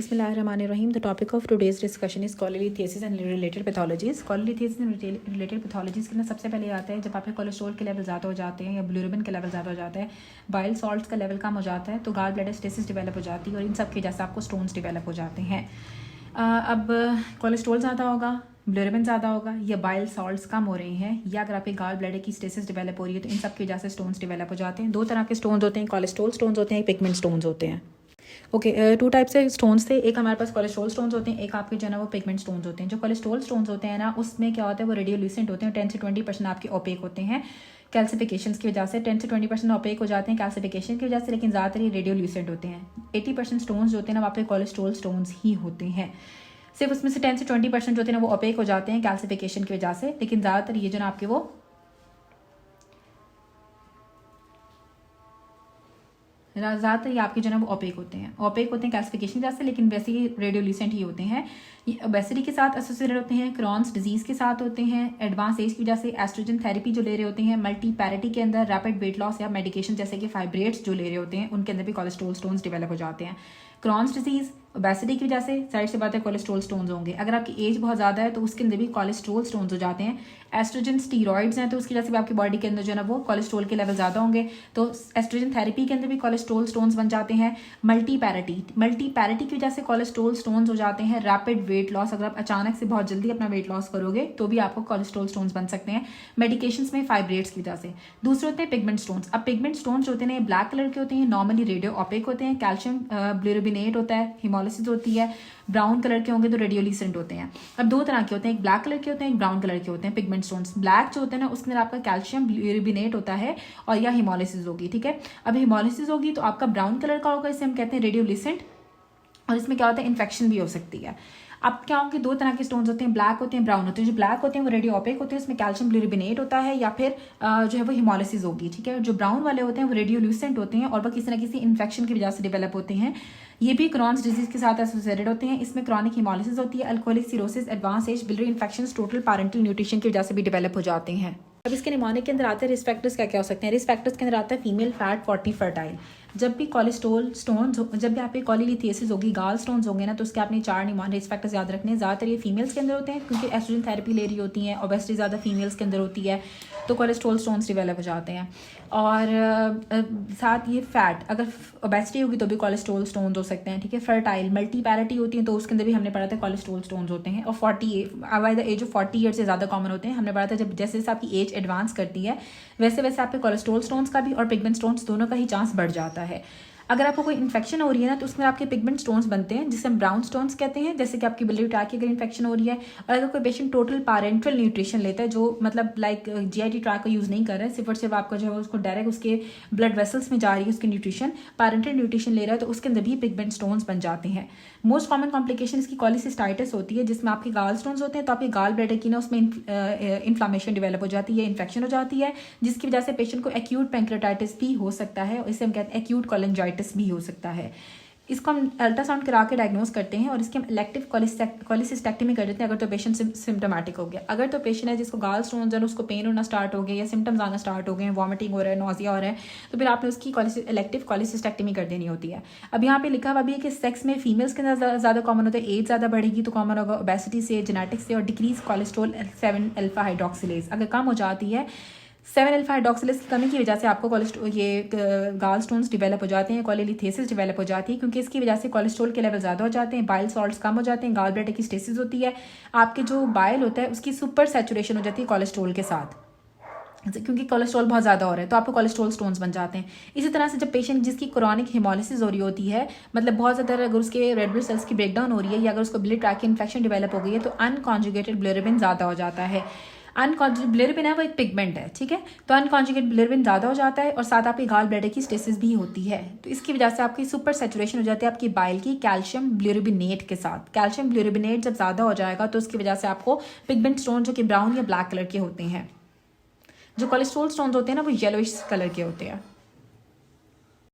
Bismillahirrahmanirrahim. The topic of today's discussion is cholelithiasis and related pathologies. Cholelithiasis and related pathologies के अंदर सबसे पहले आता है जब आपके कोलेस्ट्रॉल के लेवल ज़्यादा हो जाते हैं या बिलिरुबिन के लेवल ज़्यादा हो जाता है, बाइल सॉल्ट्स का लेवल कम हो जाता है, तो गाल ब्लैडर स्टेसिस डेवलप हो जाती है और इन सब की वजह से आपको स्टोन्स डेवलप हो जाते हैं। अब कोलेस्ट्रॉल ज़्यादा होगा, बिलिरुबिन ज़्यादा होगा या बाइल सॉल्ट्स कम हो रहे हैं या अगर आपके गाल ब्लैडर की स्टेसिस डेवलप हो रही है तो इन सब की वजह से स्टोन्स डेवलप हो जाते हैं। दो तरह के स्टोन्स होते हैं, कोलेस्ट्रॉल स्टोन्स होते हैं, पिगमेंट स्टोन्स होते हैं। टू टाइप से स्टोन्स थे, एक हमारे पास कोलेस्ट्रॉल स्टोन्स होते हैं, एक आपके जो है ना वो पिगमेंट स्टोन्स होते हैं। जो कोलेस्ट्रॉल स्टोन्स होते हैं ना उसमें क्या होता है वो रेडियोल्यूसेंट होते हैं, 10 से 20% आपके ओपेक होते हैं कैल्सिफिकेशन की वजह से। 10 से 20% ओपेक हो जाते हैं कैल्सिफिकेशन की वजह से, लेकिन ज़्यादातर ये रेडियोल्यूसेंट होते हैं। 80% स्टोन्स जो होते हैं ना वहाँ पे कोलेस्ट्रॉल स्टोन्स ही होते हैं। सिर्फ उसमें से 10 से 20% जो होते हैं ना वो ओपेक हो जाते हैं कैल्सिफिकेशन की वजह से, लेकिन ज़्यादातर ये जो ना आपके वो ज़्यादातर ये आपके जो है वो ओपेक होते हैं कैल्सिफिकेशन की वजह से, लेकिन वैसे ही रेडियोल्यूसेंट ही होते हैं। ये ओबेसिटी के साथ एसोसिएटेड होते हैं, क्रॉन्स डिजीज़ के साथ होते हैं, एडवांस एज की वजह से एस्ट्रोजन थेरेपी जो ले रहे होते हैं, मल्टी पैरिटी के अंदर रैपिड वेट लॉस या मेडिकेशन जैसे कि फाइब्रेट्स जो ले रहे होते हैं उनके अंदर भी कोलेस्ट्रॉल स्टोन्स डेवलप हो जाते हैं। क्रॉन्स डिजीज़ ओबेसिटी की वजह से साइड से बात है कोलेस्ट्रॉल स्टोन्स होंगे। अगर आपकी एज बहुत ज़्यादा है तो उसके अंदर भी कोलेस्ट्रॉल स्टोन्स हो जाते हैं। एस्ट्रोजन स्टीरॉइड्स हैं तो उसकी वजह से भी आपकी बॉडी के अंदर जो है ना वो कोलेस्ट्रॉल के लेवल ज़्यादा होंगे, तो एस्ट्रोजन थेरेपी के अंदर भी कोलेस्ट्रॉल स्टोन्स बन जाते हैं। मल्टी पैरिटी की वजह से कोलेस्ट्रॉल स्टोन्स हो जाते हैं। रैपिड वेट लॉस, अगर आप अचानक से बहुत जल्दी अपना वेट लॉस करोगे तो भी आपको कोलेस्ट्रॉल स्टोन्स बन सकते हैं मेडिकेशंस में फाइब्रेट्स की वजह से। दूसरे होते हैं पिगमेंट स्टोन्स। अब पिगमेंट स्टोन्स होते हैं ब्लैक कलर के होते हैं, नॉर्मली रेडियो ओपेक होते हैं, कैल्शियम बिलिरुबिनेट होता है, हिमोलिसिस होती है। ब्राउन कलर के होंगे तो रेडियोल्यूसेंट होते हैं। अब दो तरह के होते हैं, एक ब्लैक कलर के होते हैं, एक ब्राउन कलर के होते हैं पिगमेंट स्टोन्स। ब्लैक जो होते हैं ना उसके अंदर आपका कैल्शियम बिलिरुबिनेट होता है और या हिमोलिसिस होगी, ठीक है। अब हिमोलिसिस होगी तो आपका ब्राउन कलर का होगा, इसे हम कहते हैं रेडियोल्यूसेंट, और इसमें क्या होता है इन्फेक्शन भी हो सकती है। अब क्या होंगे, दो तरह के स्टोन्स होते हैं, ब्लैक होते हैं, ब्राउन होते हैं। जो ब्लैक होते हैं वो रेडियो ओपेक होते हैं, उसमें कैल्शियम बिलिरुबिनेट होता है या फिर जो है वो हिमोलिसिस होगी, ठीक है। जो ब्राउन वाले होते हैं वो रेडियोल्यूसेंट होते हैं और वह किसी न किसी इन्फेक्शन की वजह से डेवलप होते हैं। ये भी क्रॉन्स डिजीज के साथ एसोसिएटेड होते हैं। इसमें क्रॉनिक हिमोलिसिस होती है, alcoholic cirrhosis, advance age, biliary infection, total parenteral nutrition की वजह से भी डेवलप हो जाते हैं। अब इसके निमोनिक के अंदर आते हैं रिस्क फैक्टर्स क्या क्या हो सकते हैं। रिस्क फैक्टर्स के अंदर आता है फीमेल फैट, 40 फर्टाइल। जब भी कोलेस्ट्रॉल स्टोन्स जब भी आपकी कोलेलिथियासिस होगी, गाल स्टोन्स होंगे ना, तो उसके आपने 4 निमोनिक रिस्क फैक्टर्स याद रखने हैं। ज़्यादातर ये फीमेल्स के अंदर होते हैं क्योंकि एस्ट्रोजन थेरेपी ले रही होती हैं, ओबेसिटी ज़्यादा फीमेल्स के अंदर होती है तो कोलेस्ट्रॉल स्टोन्स डेवलप हो जाते हैं। और साथ ये फैट, अगर ओबेसिटी होगी तो भी कोलेस्ट्रॉल स्टोन्स हो सकते हैं, ठीक है। फर्टाइल मल्टी पैरिटी होती है तो उसके अंदर भी हमने पढ़ा था कोलेस्ट्रॉल स्टोन्स होते हैं। और 40 by the age of 40 year से ज़्यादा कॉमन होते हैं। हमने पढ़ा था जब जैसे जैसे आपकी एज एडवांस करती है वैसे वैसे आपके कोलेस्ट्रॉल स्टोन्स का भी और पिगमेंट स्टोन्स दोनों का ही चांस बढ़ जाता है। अगर आपको कोई इन्फेक्शन हो रही है ना तो उसमें आपके पिगमेंट स्टोन्स बनते हैं जिसे हम ब्राउन स्टोन्स कहते हैं, जैसे कि आपकी बिलियरी ट्रैक की अगर इन्फेक्शन हो रही है। और अगर कोई पेशेंट टोटल पैरेंटल न्यूट्रिशन लेता है, जो मतलब लाइक जीआईटी ट्रैक का यूज़ नहीं कर रहा है, सिर्फ और सिर्फ आपका जो है उसको डायरेक्ट उसके ब्लड वेसल्स में जा रही है उसकी न्यूट्रिशन, पैरेंटल न्यूट्रिशन ले रहा है, तो उसके अंदर भी पिगमेंट स्टोन्स बन जाते हैं। मोस्ट कॉमन कॉम्प्लिकेशन इसकी कोलिसिस्टाइटिस होती है, जिसमें आपके गाल स्टोन्स होते हैं तो आपके गाल ब्लैडर की ना उसमें इन्फ्लामेशन डेवलप हो जाती है, इन्फेक्शन हो जाती है, जिसकी वजह से पेशेंट को एक्यूट पैंक्रेटाइटिस भी हो सकता है, और इसे हम कहते हैं एक्यूट कोलेंजाइटिस भी हो सकता है। इसको हम अल्ट्रासाउंड करा के डायग्नोस करते हैं और इसकी हम इलेक्टिव कोलिसिस्टेक्टमी कर देते हैं अगर तो पेशेंट सिम्टोमेटिक हो गया। अगर तो पेशेंट है जिसको गाल स्टोन्स है उसको पेन होना स्टार्ट हो गए या सिम्टम्स आना स्टार्ट हो गए, वॉमिटिंग हो रहा है, नोजिया हो रहा है, तो फिर आपने उसकी इलेक्टिव कोलिसिस्टेक्टमी कर देनी होती है। अब यहाँ पे लिखा हुआ भी है कि सेक्स में फीमेल्स के अंदर ज़्यादा कॉमन होता है, एज ज़्यादा बढ़ेगी तो कॉमन होगा ओबेसिटी से, जेनेटिक्स से, और डिक्रीज कोलेस्ट्रॉल 7 अल्फा हाइड्रोक्सिलेज अगर कम हो जाती है, 7 अल्फा हाइड्रोक्सिलेज की कमी की वजह से आपको कोलेस्ट्रॉल ये गाल स्टोन्स डेवलप हो जाते हैं, कोलेलिथियासिस डेवलप हो जाती है, क्योंकि इसकी वजह से कोलेस्ट्रॉल के लेवल ज़्यादा हो जाते हैं, बाइल सॉल्ट्स कम हो जाते हैं, गाल ब्लैडर की स्टेसिस होती है, आपके जो बाइल होता है उसकी सुपर सैचुरेशन हो जाती है कोलेस्ट्रॉल के साथ, क्योंकि कोलेस्ट्रॉल बहुत ज़्यादा हो रहा है तो आपको कोलेस्ट्रॉल स्टोन्स बन जाते हैं। इसी तरह से जब पेशेंट जिसकी क्रॉनिक हिमोलिसिस हो रही होती है, मतलब बहुत ज़्यादा अगर उसके रेड ब्लड सेल्स की ब्रेकडाउन हो रही है या अगर उसको बिलियरी ट्रैक की इन्फेक्शन डेवलप हो गई है तो अनकॉन्जुगेटेड बिलिरुबिन ज़्यादा हो जाता है। अनकॉन्जुगेटेड बिलिरुबिन है वो एक पिगमेंट है, ठीक है, तो अनकॉन्जुगेटेड बिलिरुबिन ज़्यादा हो जाता है और साथ आपकी गाल ब्लैडर की स्टेसिस भी होती है, तो इसकी वजह से आपकी सुपर सैचुरेशन हो जाती है आपकी बाइल की कैल्शियम बिलिरुबिनेट के साथ। कैल्शियम बिलिरुबिनेट जब ज़्यादा हो जाएगा तो उसकी वजह से आपको पिगमेंट स्टोन जो कि ब्राउन या ब्लैक कलर के होते हैं। जो कोलेस्ट्रॉल स्टोन्स होते हैं ना वो येलोइश कलर के होते हैं।